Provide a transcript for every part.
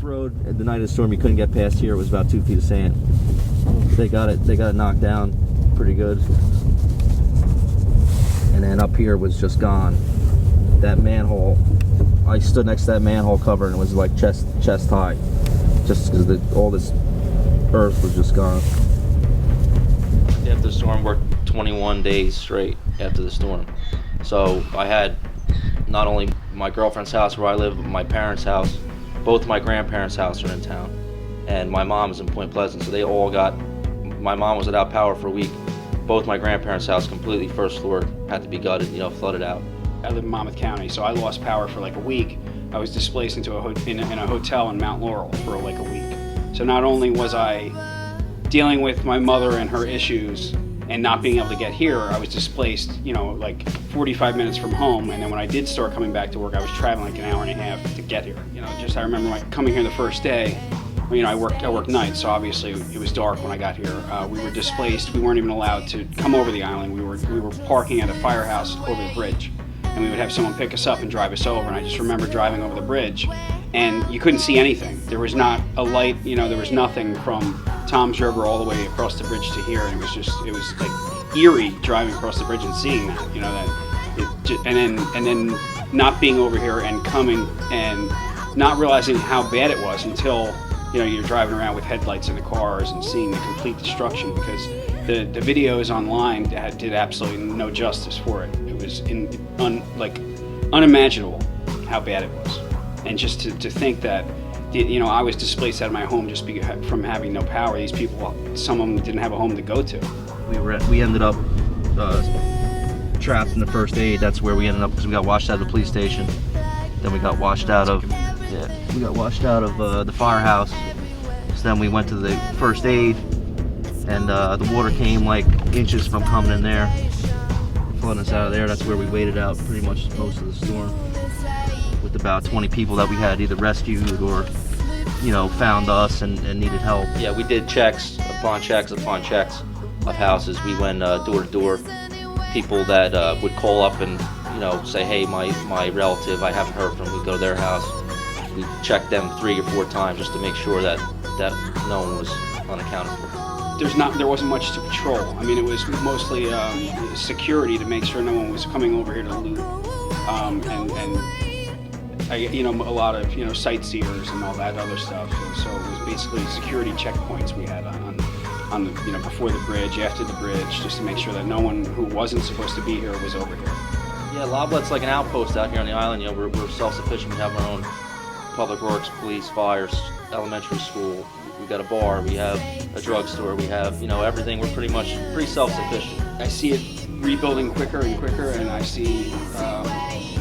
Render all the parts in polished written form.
road the night of the storm, you couldn't get past here. It was about 2 feet of sand. They got it knocked down pretty good. And then up here was just gone. That manhole, I stood next to that manhole cover and it was like chest high, just because all this earth was just gone. After the storm, worked 21 days straight after the storm. So I had not only my girlfriend's house where I live, but my parents' house. Both my grandparents' house are in town, and my mom is in Point Pleasant. So they all got. My mom was without power for a week. Both my grandparents' house completely first floor had to be gutted, flooded out. I live in Monmouth County, so I lost power for like a week. I was displaced into in a hotel in Mount Laurel for like a week. So not only was I dealing with my mother and her issues and not being able to get here, I was displaced, like 45 minutes from home. And then when I did start coming back to work, I was traveling like an hour and a half to get here. I remember like coming here the first day. I worked nights, so obviously it was dark when I got here. We were displaced. We weren't even allowed to come over the island. We were parking at a firehouse over the bridge, and we would have someone pick us up and drive us over. And I just remember driving over the bridge, and you couldn't see anything. There was not a light. There was nothing from Tom's River all the way across the bridge to here, and it was like eerie driving across the bridge and seeing that. And then not being over here and coming and not realizing how bad it was until. You're driving around with headlights in the cars and seeing the complete destruction, because the videos online did absolutely no justice for it. It was unimaginable how bad it was. And just to think that, I was displaced out of my home just from having no power. These people, some of them didn't have a home to go to. We ended up trapped in the first aid. That's where we ended up, because we got washed out of the police station. Then we got washed out of the firehouse. So then we went to the first aid, and the water came like inches from coming in there, flooding us out of there. That's where we waited out pretty much most of the storm, with about 20 people that we had either rescued or found us and needed help. Yeah, we did checks upon checks of houses. We went door to door. People that would call up and say, hey, my relative, I haven't heard from. We go to their house. We checked them 3 or 4 times just to make sure that no one was unaccounted for. There wasn't much to patrol. It was mostly security to make sure no one was coming over here to loot, and a lot of sightseers and all that other stuff. So it was basically security checkpoints we had on the before the bridge, after the bridge, just to make sure that no one who wasn't supposed to be here was over here. Yeah, Lavallette's like an outpost out here on the island. We're self-sufficient. We have our own public works, police, fires, elementary school. We got a bar. We have a drugstore. We have everything. We're pretty self-sufficient. I see it rebuilding quicker and quicker, and I see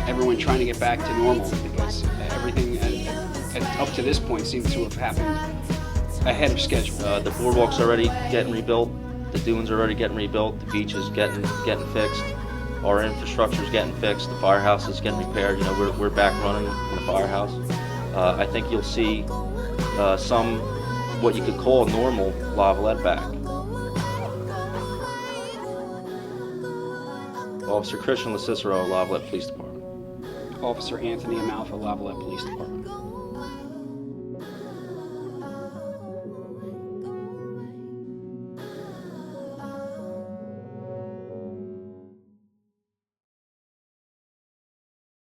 everyone trying to get back to normal, because everything up to this point seems to have happened ahead of schedule. The boardwalk's already getting rebuilt. The dunes are already getting rebuilt. The beach is getting fixed. Our infrastructure's getting fixed. The firehouse is getting repaired. We're back running in the firehouse. I think you'll see some what you could call normal Lavallette back. Officer Christian Lavallette Police Department. Officer Anthony Amalfa, Lavallette Police Department.